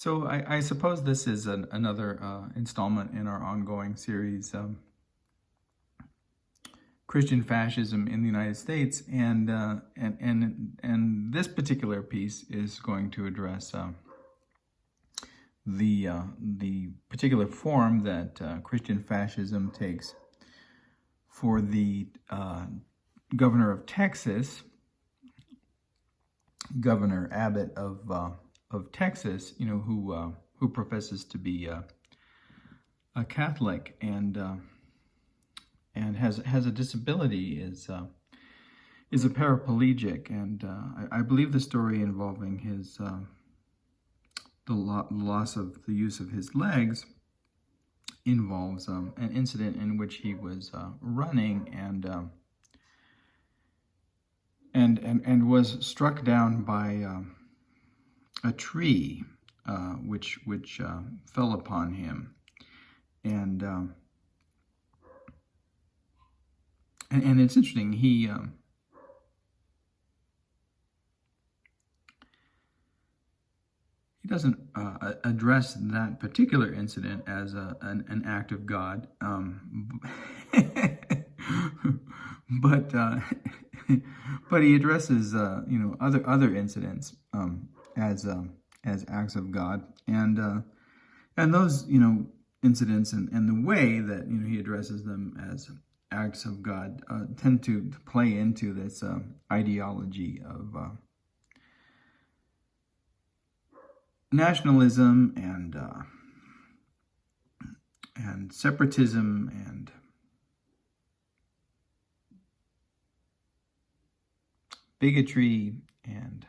So I suppose this is another installment in our ongoing series, Christian fascism in the United States, and this particular piece is going to address the particular form that Christian fascism takes for the governor of Texas, Governor Abbott of Texas, who professes to be a Catholic and has a disability, is a paraplegic, and I believe the story involving his the loss of the use of his legs involves an incident in which he was running and was struck down by a tree, which fell upon him, and it's interesting. He doesn't address that particular incident as an act of God, but he addresses other incidents as acts of God, and those incidents and the way that he addresses them as acts of God tend to play into this ideology of nationalism and separatism and bigotry and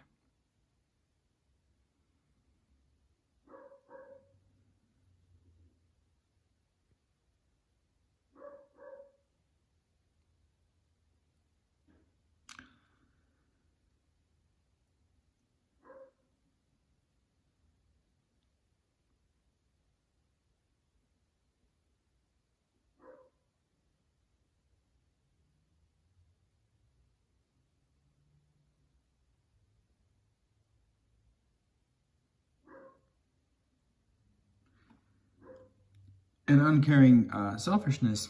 an uncaring selfishness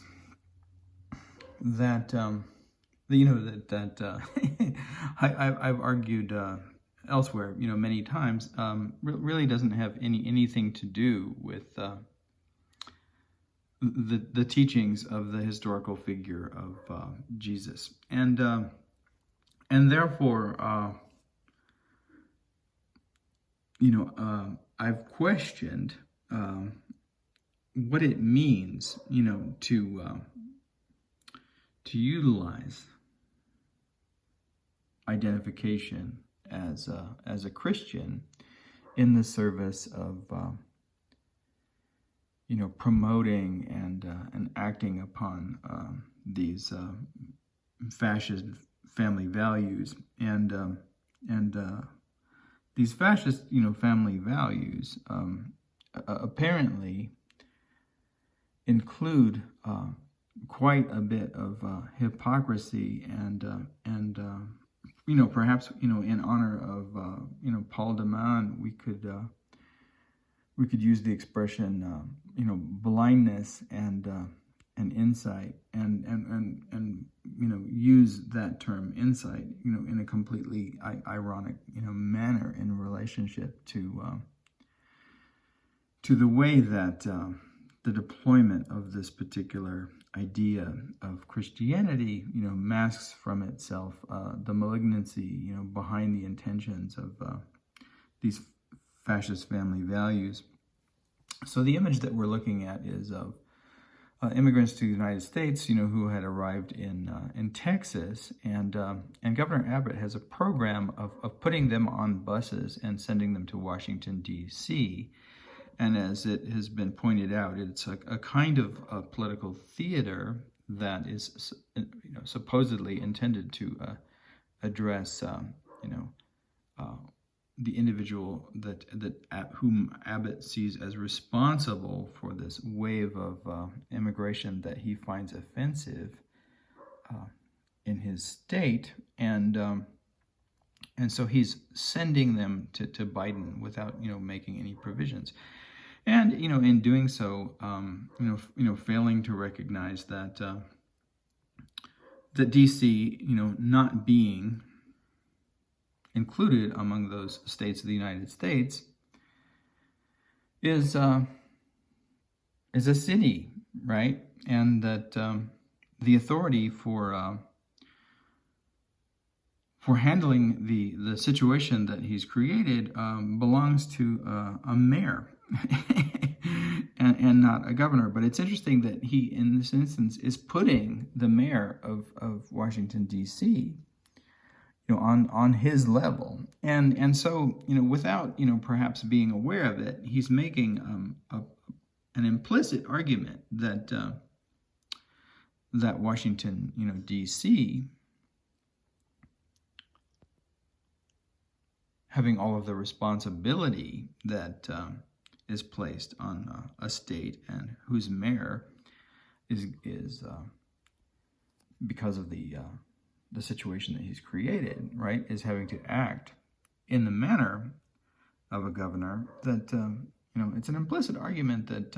that I've argued elsewhere, many times, really doesn't have anything to do with the teachings of the historical figure of Jesus, and therefore, I've questioned what it means, to utilize identification as a Christian in the service of promoting and acting upon these fascist family values, and these fascist family values apparently include quite a bit of hypocrisy and perhaps in honor of Paul de Man, we could use the expression blindness and insight, and use that term insight in a completely ironic manner in relationship to the way that the deployment of this particular idea of Christianity, masks from itself the malignancy, behind the intentions of these fascist family values. So the image that we're looking at is of immigrants to the United States, who had arrived in Texas, and Governor Abbott has a program of putting them on buses and sending them to Washington, D.C., and as it has been pointed out, it's a kind of political theater that is, supposedly intended to address, the individual that whom Abbott sees as responsible for this wave of immigration that he finds offensive in his state, and And so he's sending them to Biden without, making any provisions. And, in doing so, failing to recognize that that DC, not being included among those states of the United States is a city, right? And that the authority for handling the situation that he's created belongs to a mayor and not a governor. But it's interesting that he, in this instance, is putting the mayor of Washington, D.C., on his level. And so, without, perhaps being aware of it, he's making an implicit argument that that Washington, D.C., having all of the responsibility that is placed on a state and whose mayor is because of the situation that he's created, right, is having to act in the manner of a governor, that it's an implicit argument that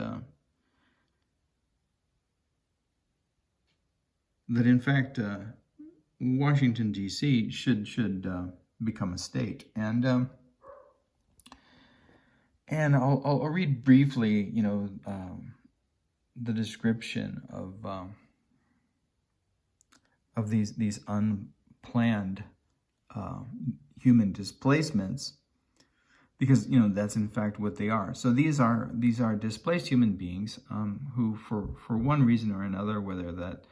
that in fact Washington, D.C. should become a state. And I'll read briefly, the description of these unplanned human displacements, because that's in fact what they are. So these are displaced human beings who, for one reason or another, whether that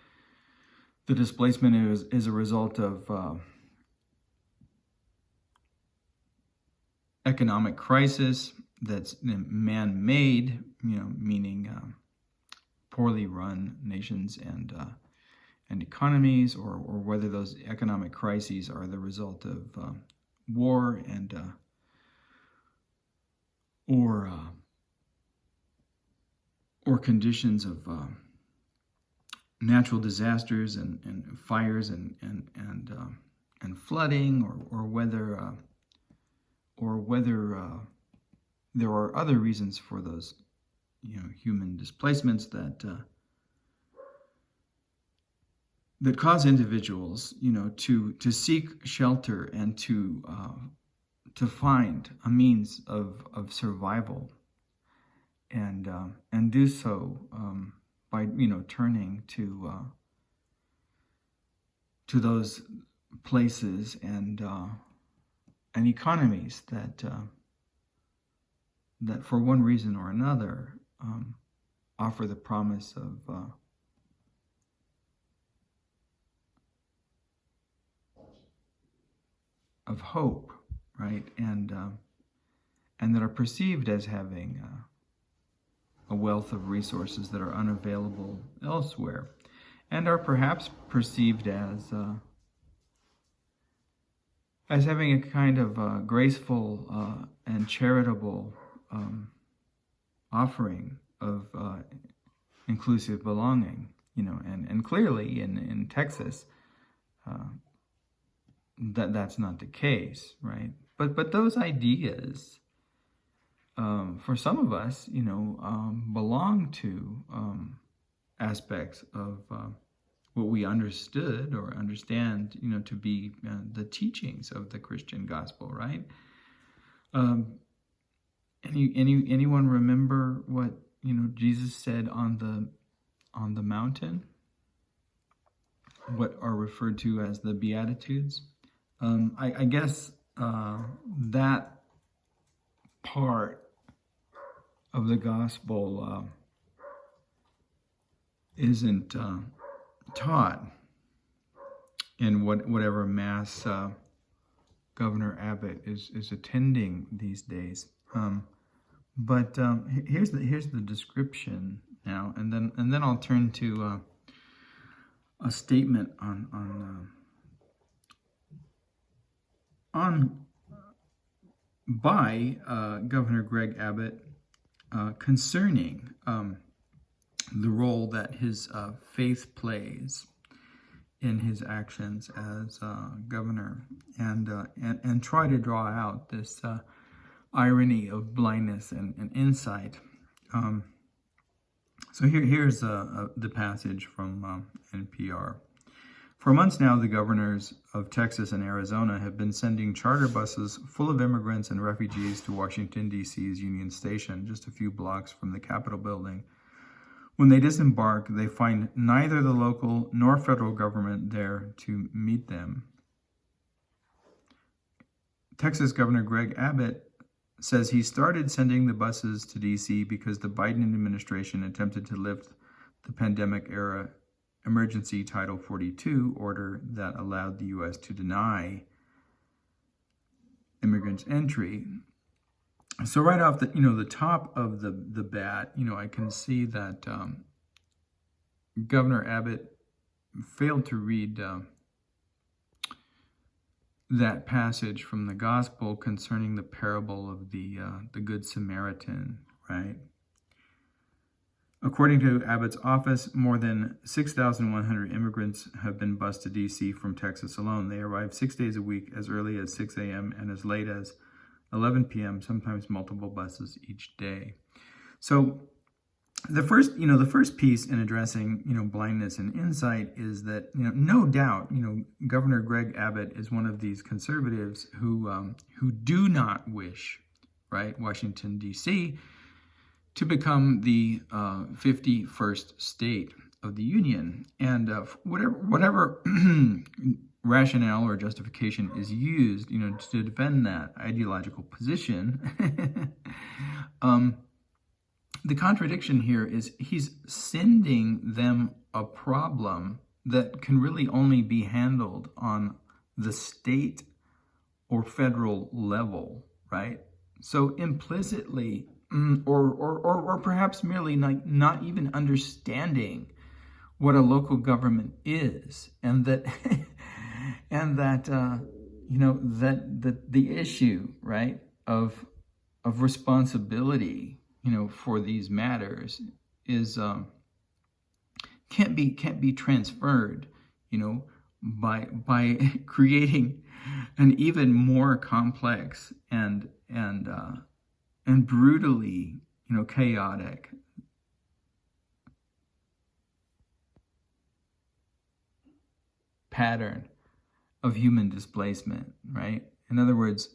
the displacement is a result of economic crisis that's man-made, meaning poorly run nations and economies, or whether those economic crises are the result of war and or conditions of natural disasters and fires and flooding, or whether there are other reasons for those human displacements that cause individuals to seek shelter and to find a means of survival, and do so by turning to those places and economies that for one reason or another offer the promise of hope, right? And that are perceived as having a wealth of resources that are unavailable elsewhere, and are perhaps perceived as having a kind of graceful and charitable offering of inclusive belonging, and clearly in Texas, that's not the case, right? But those ideas, for some of us, belong to aspects of what we understood or understand, to be the teachings of the Christian gospel, right? Anyone remember what Jesus said on the mountain? What are referred to as the Beatitudes? I guess that part of the gospel isn't taught in whatever mass Governor Abbott is attending these days. But here's the description now, and then I'll turn to a statement by Governor Greg Abbott concerning the role that his faith plays in his actions as governor, and try to draw out this irony of blindness and insight. So here's the passage from NPR. For months now, the governors of Texas and Arizona have been sending charter buses full of immigrants and refugees to Washington, D.C.'s Union Station, just a few blocks from the Capitol building. When they disembark, they find neither the local nor federal government there to meet them. Texas Governor Greg Abbott says he started sending the buses to D.C. because the Biden administration attempted to lift the pandemic-era emergency Title 42 order that allowed the U.S. to deny immigrants entry. So right off the top of the bat, I can see that Governor Abbott failed to read that passage from the gospel concerning the parable of the Good Samaritan, right? According to Abbott's office, more than 6,100 immigrants have been bused to D.C. from Texas alone. They arrive 6 days a week, as early as 6 a.m. and as late as 11 p.m., sometimes multiple buses each day. So the first piece in addressing, blindness and insight is that, no doubt, Governor Greg Abbott is one of these conservatives who do not wish, right, Washington, D.C., to become the 51st state of the Union. And whatever rationale or justification is used, to defend that ideological position, the contradiction here is he's sending them a problem that can really only be handled on the state or federal level, right? So implicitly, or perhaps merely not even understanding what a local government is, and that the issue, right, of responsibility, for these matters is can't be transferred, by creating an even more complex and brutally, chaotic pattern of human displacement, right? In other words,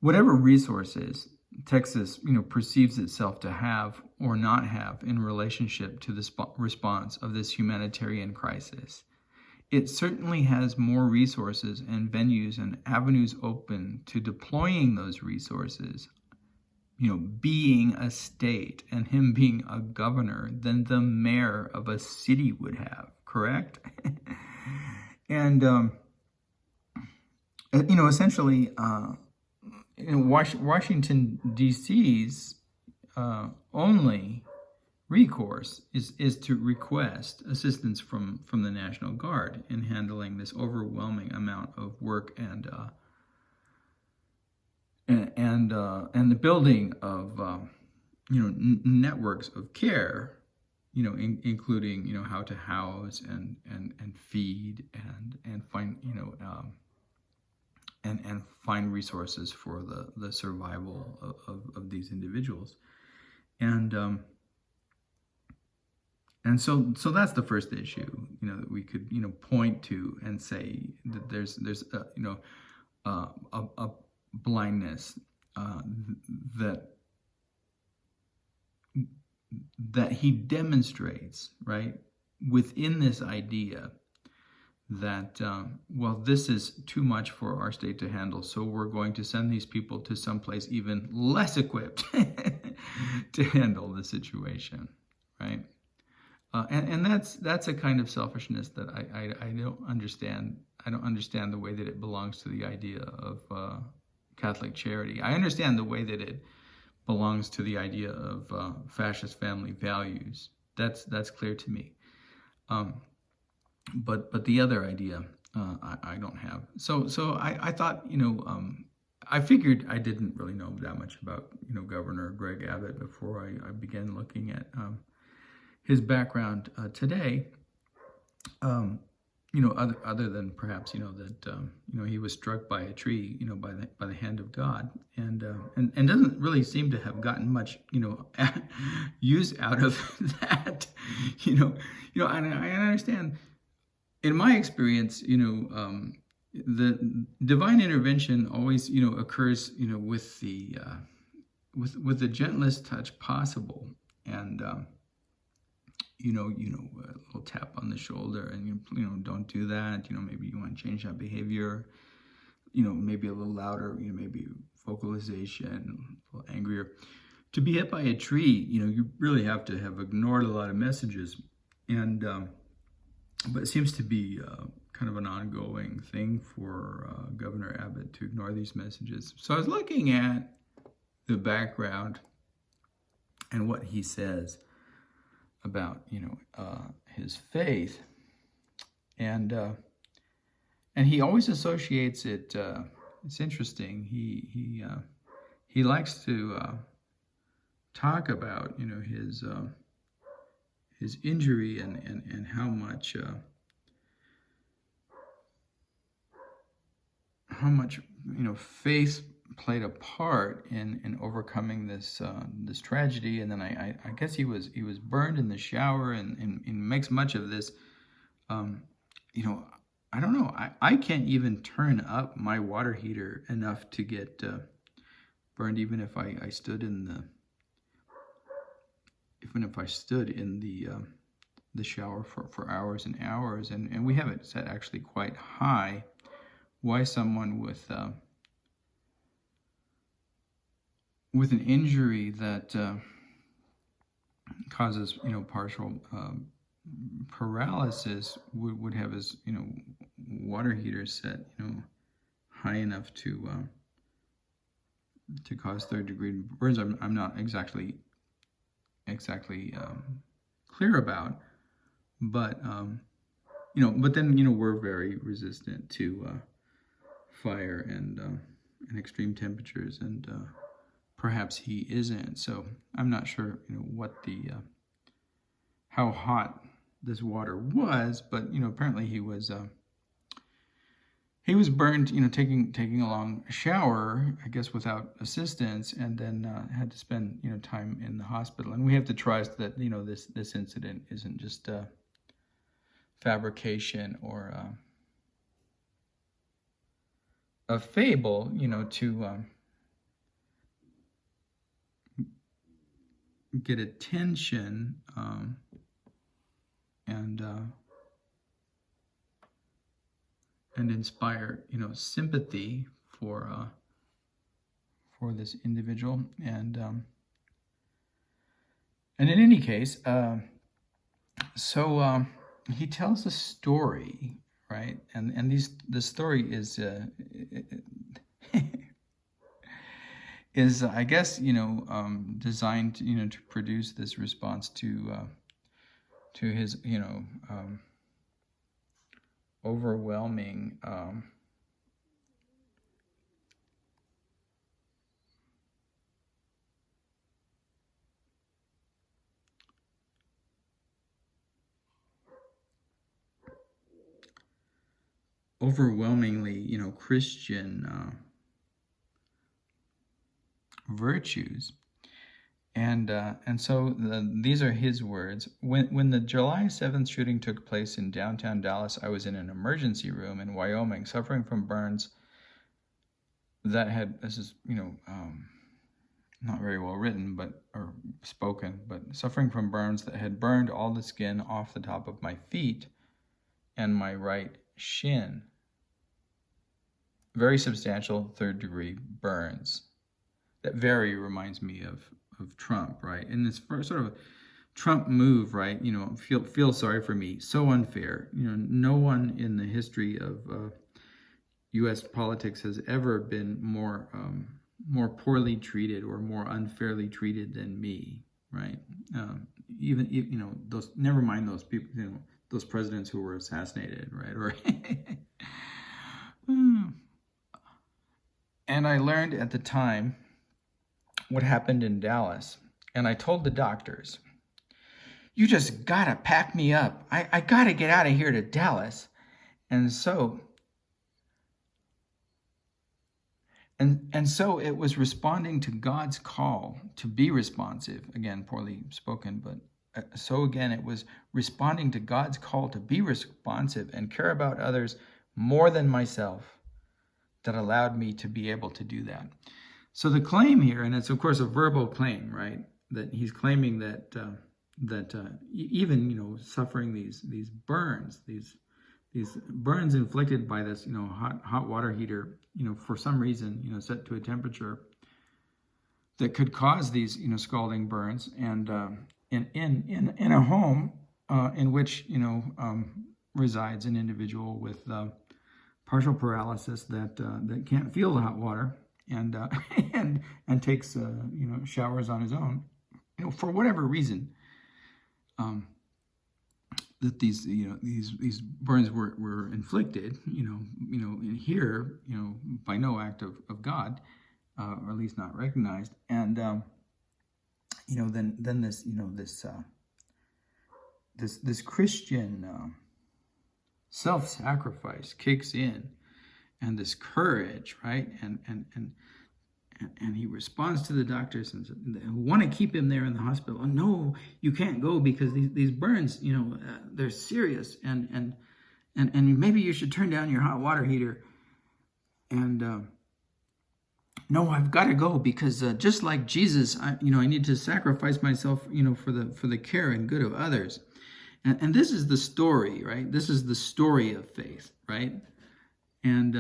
whatever resources Texas, perceives itself to have or not have in relationship to the response of this humanitarian crisis, it certainly has more resources and venues and avenues open to deploying those resources, being a state and him being a governor, than the mayor of a city would have, correct? And, essentially, Washington, D.C.'s only recourse is to request assistance from the National Guard in handling this overwhelming amount of work and the building of networks of care, including how to house and feed and find and find resources for the survival of these individuals, and so that's the first issue, that we could point to and say that there's a blindness that he demonstrates, right, within this idea that, this is too much for our state to handle, so we're going to send these people to someplace even less equipped to handle the situation, right? And that's a kind of selfishness that I don't understand. I don't understand the way that it belongs to the idea of Catholic charity. I understand the way that it belongs to the idea of fascist family values. That's clear to me. But the other idea, I don't have. So I thought, I figured I didn't really know that much about, Governor Greg Abbott before I began looking at his background today. other than perhaps, that, he was struck by a tree, by the hand of God, and doesn't really seem to have gotten much, use out of that, and I understand, in my experience, the divine intervention always, occurs, with the gentlest touch possible, and a little tap on the shoulder, and don't do that. Maybe you want to change that behavior. Maybe a little louder. Maybe vocalization, a little angrier. To be hit by a tree, you really have to have ignored a lot of messages, and but it seems to be kind of an ongoing thing for Governor Abbott to ignore these messages. So I was looking at the background and what he says about his faith, and he always associates it. It's interesting. He likes to talk about his injury and how much faith played a part in overcoming this tragedy. And then I guess he was burned in the shower, and makes much of this. I don't know. I can't even turn up my water heater enough to get burned, even if I stood in the shower for hours and hours, and we have it set actually quite high. Why someone with an injury that causes partial paralysis would have his water heater set high enough to cause third-degree burns. I'm not exactly clear about, but but then we're very resistant to fire and extreme temperatures, and perhaps he isn't. So I'm not sure what how hot this water was, but apparently he was burned taking a long shower, I guess without assistance, and then had to spend time in the hospital. And we have to trust that this incident isn't just fabrication or a fable, to get attention and inspire sympathy for this individual, and in any case, so he tells a story, right? And the story is is I guess designed to produce this response to his overwhelming overwhelmingly Christian virtues. And so these are his words. When the July 7th shooting took place in downtown Dallas, I was in an emergency room in Wyoming, suffering from burns that had, this is, not very well written, or spoken, but suffering from burns that had burned all the skin off the top of my feet and my right shin. Very substantial third-degree burns. That very reminds me of Trump, right? And this sort of Trump move, right? Feel sorry for me. So unfair. No one in the history of U.S. politics has ever been more poorly treated or more unfairly treated than me, right? Even those. Never mind those people. Those presidents who were assassinated, right? Or and I learned at the time what happened in Dallas, and I told the doctors, you just gotta pack me up. I gotta get out of here to Dallas. And so And so it was responding to God's call to be responsive. Again, poorly spoken, but so again, it was responding to God's call to be responsive and care about others more than myself that allowed me to be able to do that. So the claim here, and it's of course a verbal claim, right? That he's claiming that even suffering these burns, these burns inflicted by this hot water heater, for some reason set to a temperature that could cause these scalding burns, and in a home in which resides an individual with partial paralysis that can't feel the hot water, and and takes showers on his own, for whatever reason, that these burns were inflicted, in here, by no act of God, or at least not recognized, and then this Christian self-sacrifice kicks in, and this courage, right, and he responds to the doctors and who want to keep him there in the hospital. Oh, no, you can't go because these burns, they're serious, and maybe you should turn down your hot water heater. And no, I've got to go because just like Jesus, I need to sacrifice myself, for the care and good of others. And this is the story, right? This is the story of faith, right? And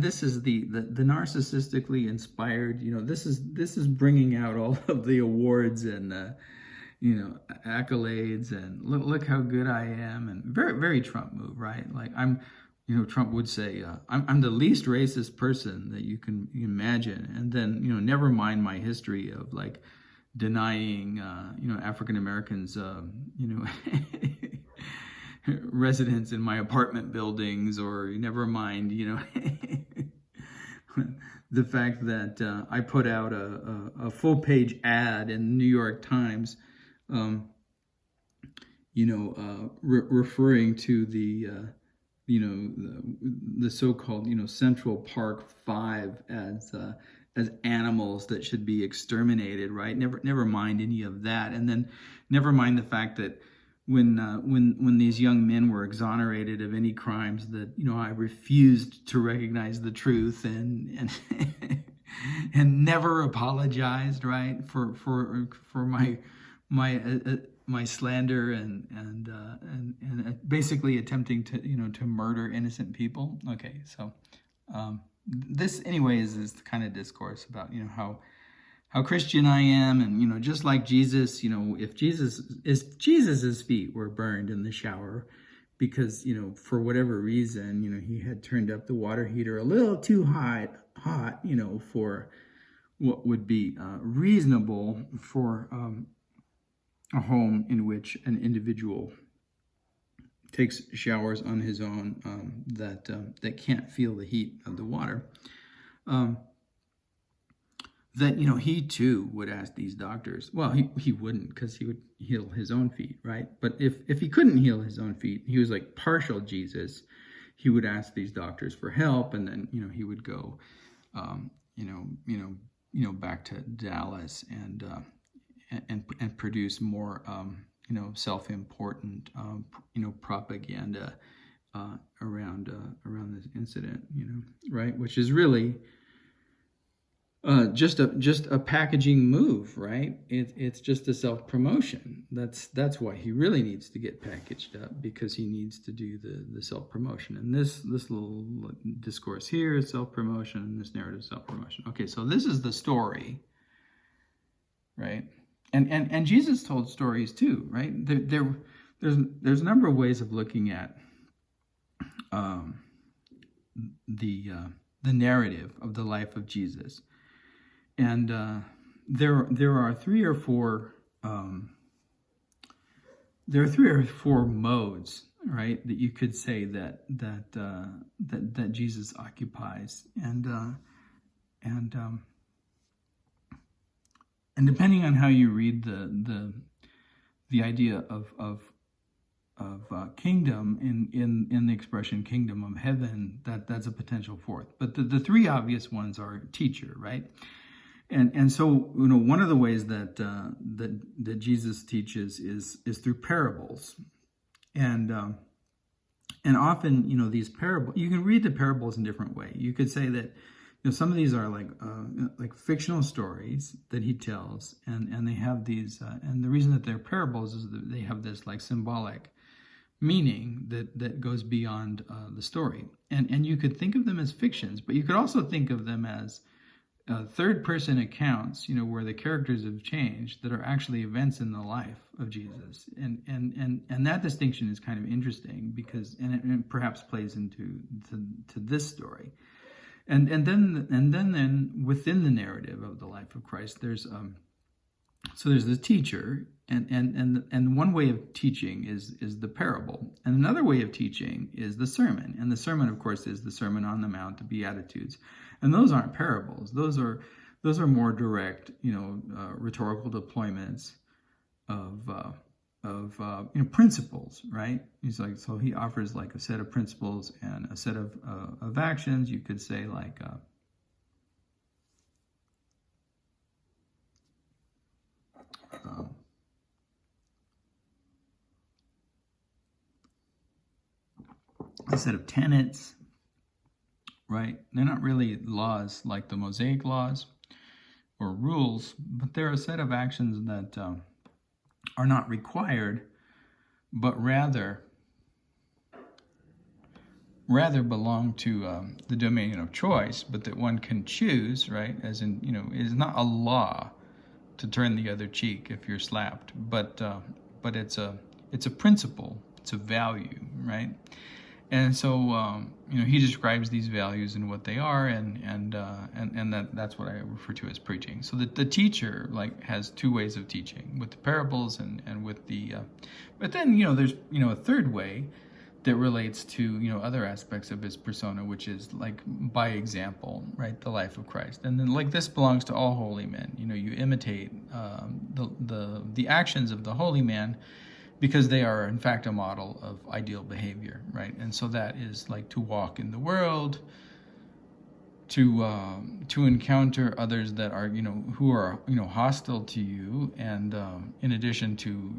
this is the narcissistically inspired, this is bringing out all of the awards and accolades, and look how good I am, and very, very Trump move, right? Like Trump would say, I'm the least racist person that you can imagine, and then never mind my history of like denying African Americans residents in my apartment buildings, or never mind the fact that I put out a full page ad in the New York Times referring to the the so-called Central Park 5 as animals that should be exterminated, right? Never mind any of that, and then never mind the fact that when these young men were exonerated of any crimes, that I refused to recognize the truth and and never apologized, right, for my slander and basically attempting to to murder innocent people. Okay, so this anyways is the kind of discourse about how Christian I am, and just like Jesus, if Jesus's feet were burned in the shower because for whatever reason he had turned up the water heater a little too hot for what would be reasonable for a home in which an individual takes showers on his own, that can't feel the heat of the water. That he too would ask these doctors. Well, he wouldn't, because he would heal his own feet, right? But if he couldn't heal his own feet, he was like partial Jesus. He would ask these doctors for help, and then he would go, back to Dallas and produce more self-important propaganda around this incident, right? Which is really just a packaging move, right? It's just a self-promotion. That's why he really needs to get packaged up, because he needs to do the self-promotion. And this little discourse here is self-promotion, and this narrative is self-promotion. Okay, so this is the story, right? And Jesus told stories too, right? There's a number of ways of looking at the narrative of the life of Jesus. And there are three or four modes, right, that you could say that Jesus occupies, and depending on how you read the idea of kingdom in the expression kingdom of heaven, that's a potential fourth. But the three obvious ones are teacher, right? And so one of the ways that Jesus teaches is through parables, and often these parables, you can read the parables in different way. You could say that some of these are like fictional stories that he tells, and they have these and the reason that they're parables is that they have this like symbolic meaning that goes beyond the story, and you could think of them as fictions, but you could also think of them as third-person accounts, where the characters have changed, that are actually events in the life of Jesus, and that distinction is kind of interesting because it perhaps plays into this story, and then within the narrative of the life of Christ, there's the teacher, and one way of teaching is the parable, and another way of teaching is the sermon, and the sermon, of course, is the Sermon on the Mount, the Beatitudes. And those aren't parables. Those are more direct, rhetorical deployments of principles, right? So he offers like a set of principles and a set of actions. You could say like a set of tenets. Right? They're not really laws like the Mosaic laws or rules, but they're a set of actions that are not required, but rather belong to the domain of choice, but that one can choose, right? As in, it is not a law to turn the other cheek if you're slapped, but it's a principle, it's a value, right? And so, he describes these values and what they are, and that's what I refer to as preaching. So the teacher has two ways of teaching, with the parables and with the, but then there's a third way that relates to other aspects of his persona, which is like by example, right? The life of Christ, and then this belongs to all holy men. You imitate the actions of the holy man, because they are, in fact, a model of ideal behavior, right? And so that is like to walk in the world, to encounter others that are, who are, hostile to you, and in addition to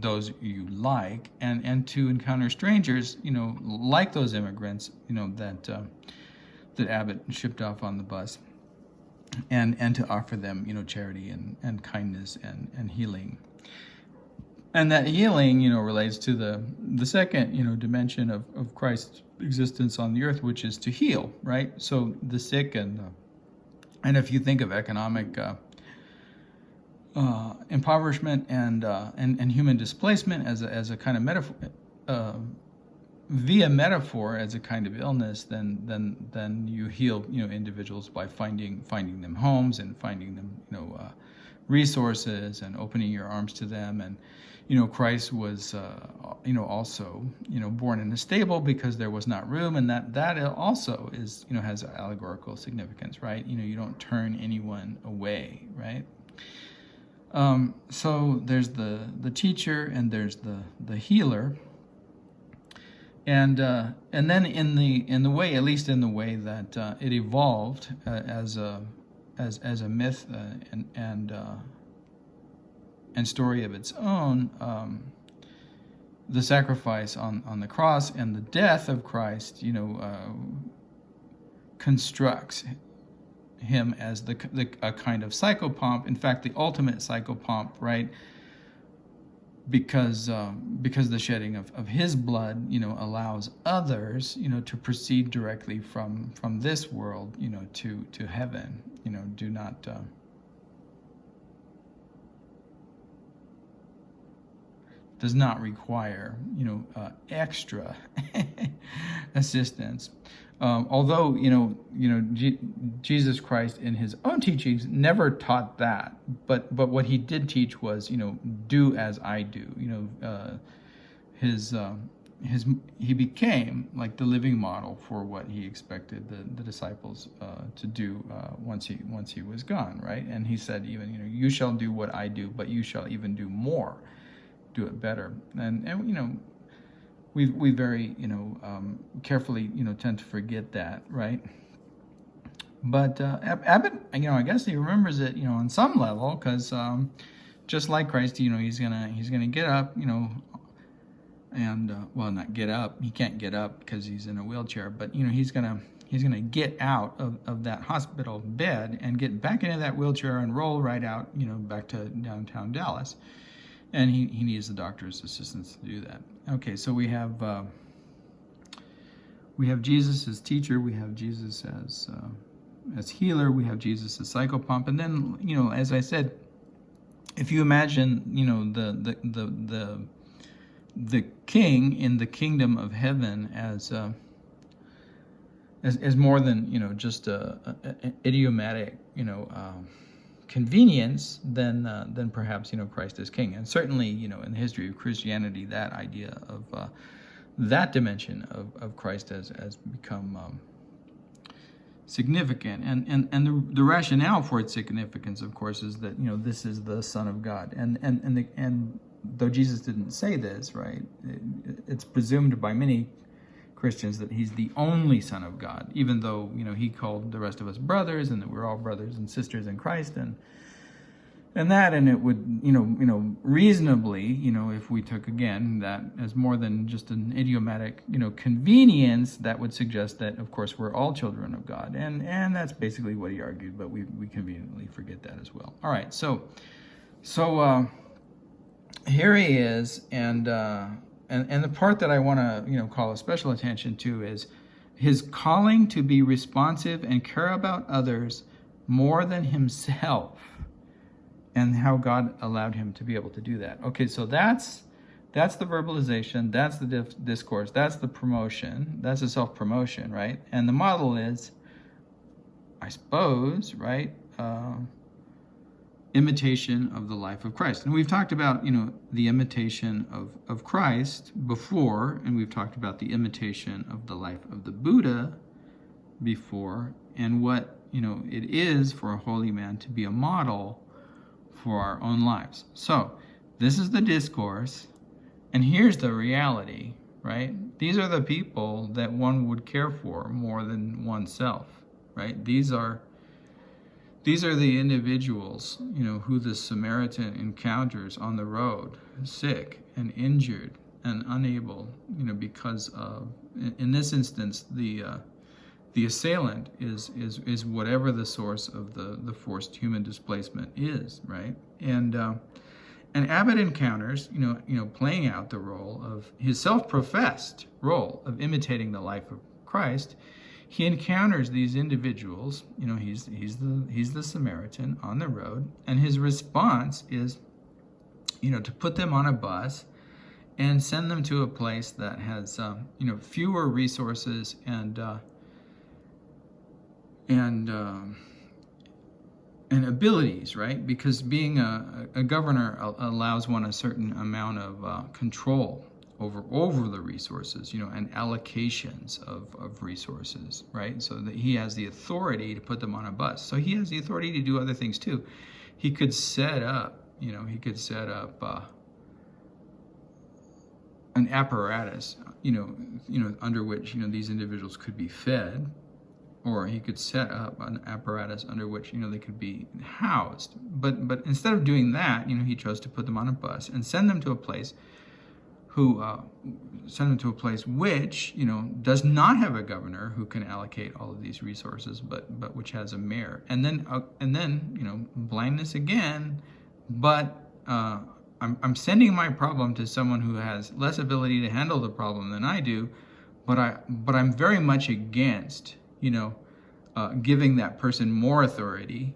those you like, and to encounter strangers, like those immigrants, that Abbott shipped off on the bus, and to offer them, charity and kindness and healing. And that healing, relates to the second, dimension of Christ's existence on the earth, which is to heal, right? So the sick, and if you think of economic impoverishment and human displacement as a kind of metaphor, via metaphor as a kind of illness, then you heal, individuals by finding them homes and finding them, resources, and opening your arms to them. And Christ was also born in a stable because there was not room, and that also is has allegorical significance, right? You don't turn anyone away, right? So there's the teacher, and there's the healer, and then in the way, at least in the way that it evolved as a myth and story of its own, the sacrifice on the cross and the death of Christ, constructs him as a kind of psychopomp. In fact, the ultimate psychopomp, right? Because the shedding of his blood, allows others, to proceed directly from this world, to heaven. Do not. Does not require, extra assistance. Although, Jesus Christ in his own teachings never taught that, but what he did teach was, do as I do. He became like the living model for what he expected the disciples to do once he was gone, right? And he said, even, you shall do what I do, but you shall even do more. Do it better. And we very, carefully, tend to forget that, right? But Abbott, I guess he remembers it, on some level, because just like Christ, he's gonna get up, and well, not get up. He can't get up because he's in a wheelchair, but he's gonna get out of that hospital bed and get back into that wheelchair and roll right out, back to downtown Dallas. And he needs the doctor's assistance to do that. Okay, so we have Jesus as teacher, we have Jesus as healer, we have Jesus as cycle pump, and then as I said, if you imagine the king in the kingdom of heaven as more than just a idiomatic convenience, then perhaps Christ is king. And certainly in the history of Christianity, that idea of that dimension of Christ has become significant, and the rationale for its significance, of course, is that this is the Son of God, and though Jesus didn't say this, right, it's presumed by many Christians that he's the only Son of God, even though he called the rest of us brothers, and that we're all brothers and sisters in Christ, and it would reasonably, if we took again that as more than just an idiomatic convenience, that would suggest that of course we're all children of God, and that's basically what he argued, but we conveniently forget that as well. All right, so here he is, and the part that I want to call a special attention to is his calling to be responsive and care about others more than himself, and how God allowed him to be able to do that. Okay, so that's the verbalization, that's the discourse, that's the promotion, that's the self-promotion, right? And the model is, I suppose, right, imitation of the life of Christ. And we've talked about, the imitation of Christ before, and we've talked about the imitation of the life of the Buddha before, and what, it is for a holy man to be a model for our own lives. So this is the discourse, and here's the reality, right? These are the people that one would care for more than oneself, right? These are the individuals, who the Samaritan encounters on the road, sick and injured and unable, because of, in this instance, the assailant is whatever the source of the forced human displacement is, right? And Abbott encounters, playing out the role of his self-professed role of imitating the life of Christ. He encounters these individuals, he's the Samaritan on the road, and his response is, to put them on a bus and send them to a place that has, fewer resources and abilities, right? Because being a governor allows one a certain amount of control over the resources, and allocations of resources, right? So that he has the authority to put them on a bus. So he has the authority to do other things too. He could set up, an apparatus, under which, these individuals could be fed, or he could set up an apparatus under which, they could be housed. But instead of doing that, he chose to put them on a bus and send them to a place which, does not have a governor who can allocate all of these resources, but which has a mayor. And then, blindness again, but I'm sending my problem to someone who has less ability to handle the problem than I do, but I'm very much against, giving that person more authority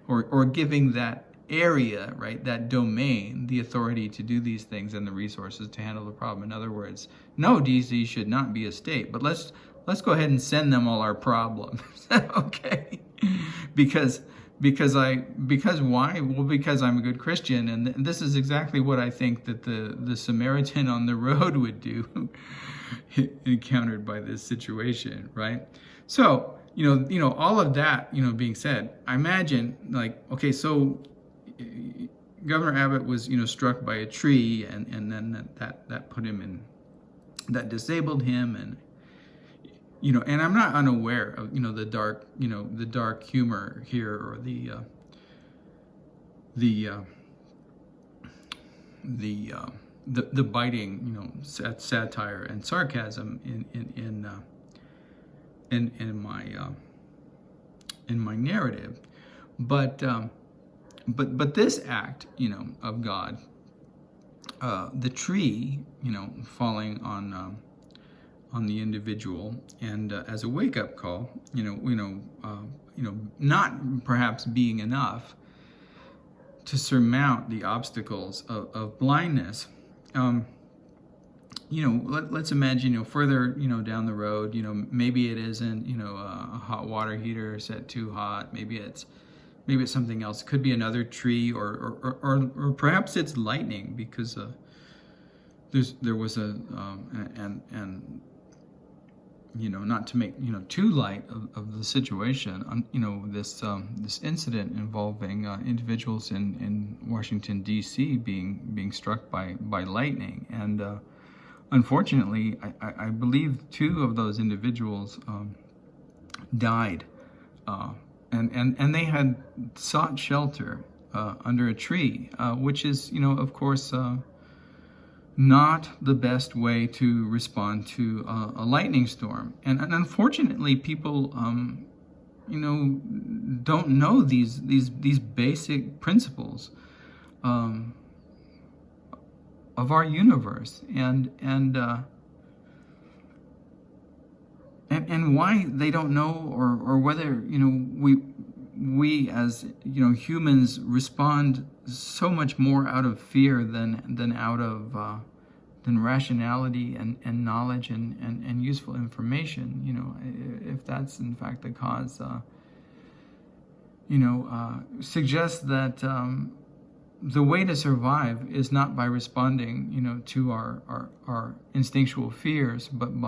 or giving that area, right, that domain, the authority to do these things and the resources to handle the problem. In other words, no, DC should not be a state, but let's go ahead and send them all our problems. Okay? Because why? Well, because I'm a good Christian, and this is exactly what I think that the Samaritan on the road would do, encountered by this situation, right? So, all of that, being said, I imagine, like, okay, so, Governor Abbott was, struck by a tree, and then that put him in, that disabled him, and and I'm not unaware of the dark humor here, or the biting satire and sarcasm in my narrative, but this act of God, the tree falling on the individual, and as a wake-up call, not perhaps being enough to surmount the obstacles of blindness. Let's imagine, further, down the road, maybe it isn't, a hot water heater set too hot. Maybe it's something else. It could be another tree, or perhaps it's lightning, because there was a not to make too light of the situation. This incident involving individuals in Washington D.C. being struck by lightning, and unfortunately, I believe 2 of those individuals died, and they had sought shelter under a tree, which is of course not the best way to respond to a lightning storm. And unfortunately, people, don't know these basic principles of our universe, and why they don't know, or whether we as humans respond so much more out of fear than out of than rationality and knowledge and useful information. If that's in fact the cause, suggests that the way to survive is not by responding to our instinctual fears, but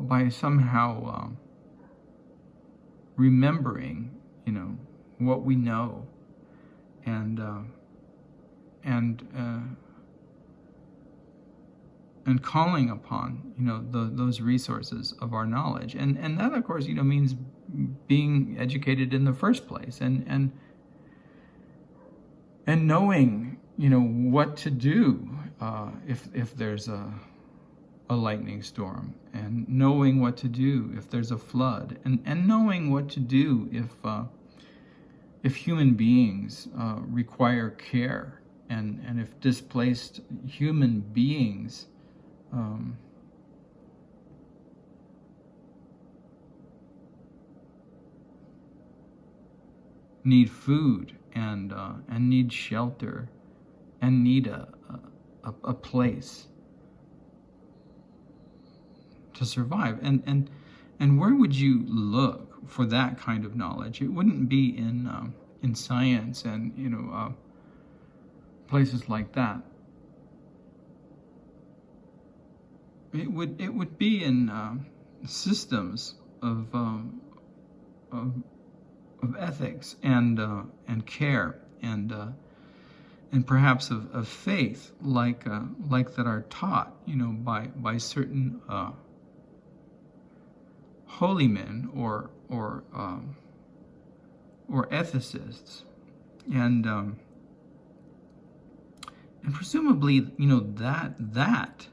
by somehow remembering, what we know, and calling upon, those resources of our knowledge, and that, of course, means being educated in the first place, and knowing, what to do if there's a lightning storm, and knowing what to do if there's a flood, and knowing what to do if human beings require care, and if displaced human beings need food, and need shelter, and need a place to survive. And where would you look for that kind of knowledge? It wouldn't be in science and places like that. It would be in systems of ethics and care, and perhaps of faith, like that are taught by certain holy men or ethicists, and presumably that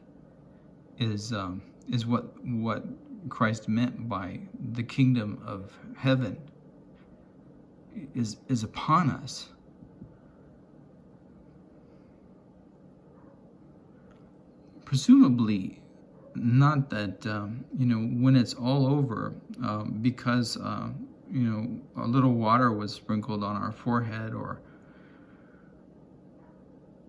is what Christ meant by the kingdom of heaven is upon us. Presumably not that when it's all over, because a little water was sprinkled on our forehead, or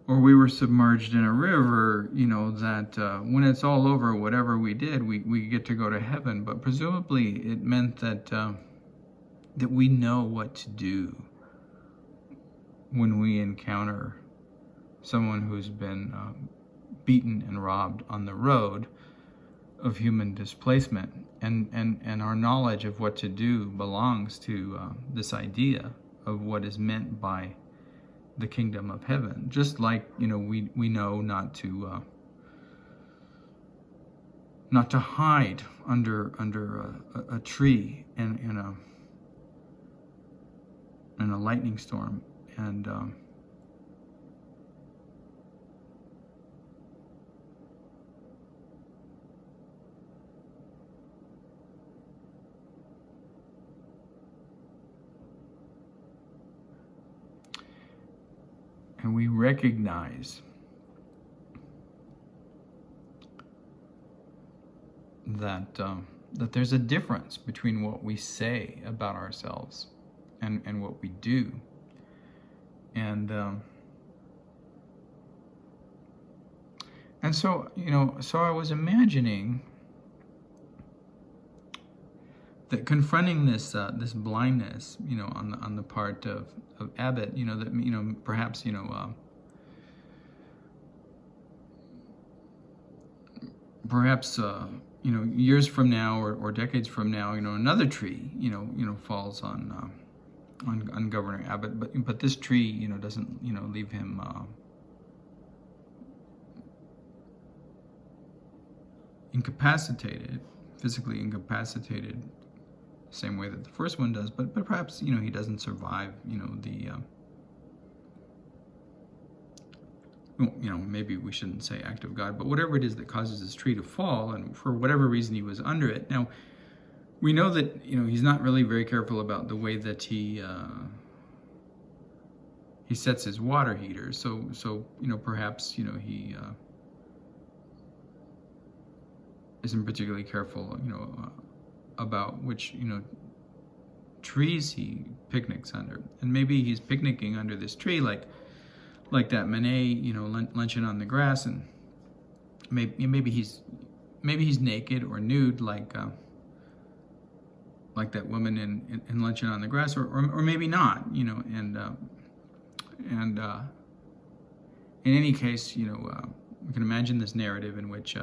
we were submerged in a river, that when it's all over, whatever we did, we get to go to heaven. But presumably it meant that we know what to do when we encounter someone who's been beaten and robbed on the road, human displacement, and our knowledge of what to do belongs to this idea of what is meant by the kingdom of heaven. Just like, we know not to hide under a tree in a lightning storm, and we recognize that there's a difference between what we say about ourselves and what we do. And so, so I was imagining that confronting this blindness, on the part of Abbott, that perhaps years from now or decades from now, another tree, falls on Governor Abbott, but this tree, doesn't, leave him incapacitated, physically incapacitated, same way that the first one does, but perhaps, he doesn't survive, maybe we shouldn't say act of God, but whatever it is that causes this tree to fall, and for whatever reason he was under it. Now, we know that, he's not really very careful about the way that he sets his water heater. So perhaps, he isn't particularly careful, about which, trees he picnics under. And maybe he's picnicking under this tree like that Manet, lunching on the grass, and maybe he's naked or nude like that woman in lunching on the grass, or maybe not, and in any case, we can imagine this narrative in which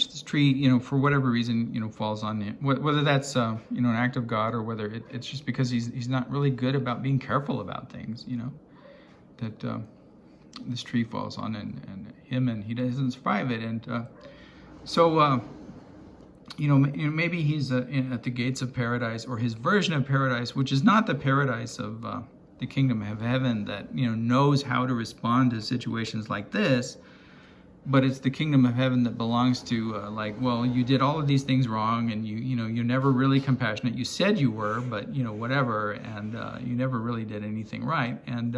this tree, for whatever reason, falls on it. Whether that's, an act of God, or whether it's just because he's not really good about being careful about things, that this tree falls on and him, and he doesn't survive it. And so, maybe he's at the gates of paradise, or his version of paradise, which is not the paradise of the kingdom of heaven that, knows how to respond to situations like this. But it's the kingdom of heaven that belongs to, well, you did all of these things wrong, and you're never really compassionate. You said you were, but whatever, and you never really did anything right, and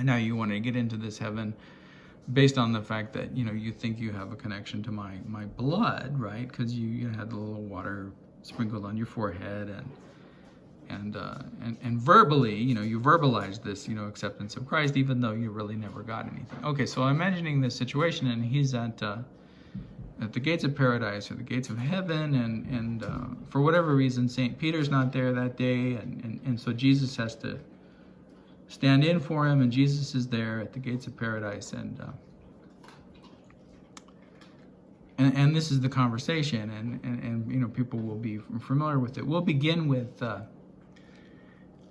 now you want to get into this heaven based on the fact that you think you have a connection to my blood, right? Because you had the little water sprinkled on your forehead, and verbally, you verbalized this, acceptance of Christ, even though you really never got anything. Okay, so I'm imagining this situation, and he's at the gates of paradise, or the gates of heaven, and for whatever reason, St. Peter's not there that day, and so Jesus has to stand in for him, and Jesus is there at the gates of paradise, and this is the conversation, and people will be familiar with it. We'll begin with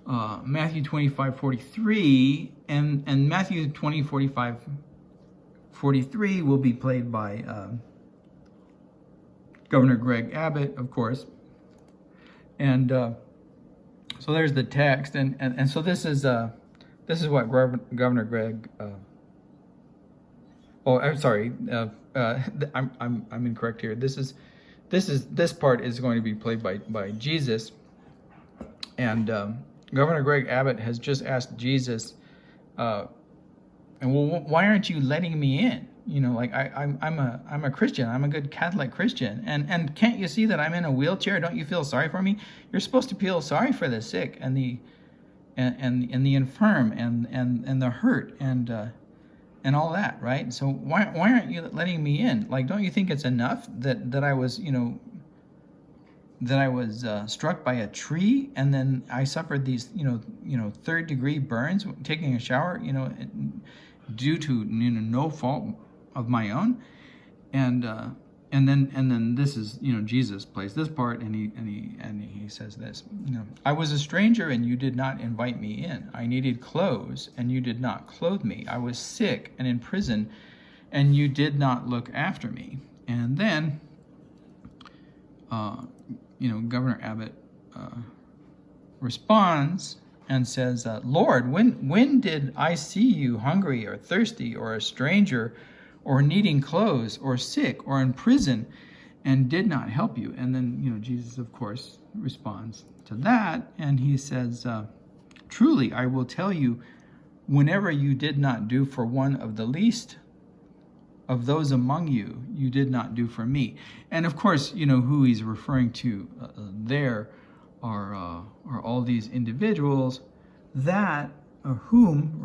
Matthew 25:43, and Matthew 20:45-43 will be played by Governor Greg Abbott, of course. And so there's the text, and so this is what Governor Greg. I'm sorry, I'm incorrect here. This part is going to be played by Jesus, and Governor Greg Abbott has just asked Jesus, and well, why aren't you letting me in? I'm a Christian. I'm a good Catholic Christian, and can't you see that I'm in a wheelchair? Don't you feel sorry for me? You're supposed to feel sorry for the sick and the infirm and the hurt and all that, right? So why aren't you letting me in? Don't you think it's enough that I was struck by a tree, and then I suffered these, third-degree burns taking a shower, due to no fault of my own. And then this is, Jesus plays this part, and he says this, I was a stranger and you did not invite me in. I needed clothes and you did not clothe me. I was sick and in prison and you did not look after me. And then, Governor Abbott responds and says, Lord, when did I see you hungry or thirsty or a stranger or needing clothes or sick or in prison and did not help you? And then, Jesus, of course, responds to that. And he says, truly, I will tell you, whenever you did not do for one of the least of those among you, you did not do for me. And of course, who he's referring to there are all these individuals that, whom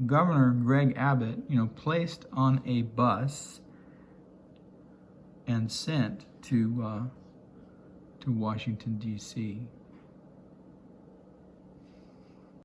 Governor Greg Abbott, placed on a bus and sent to Washington, D.C.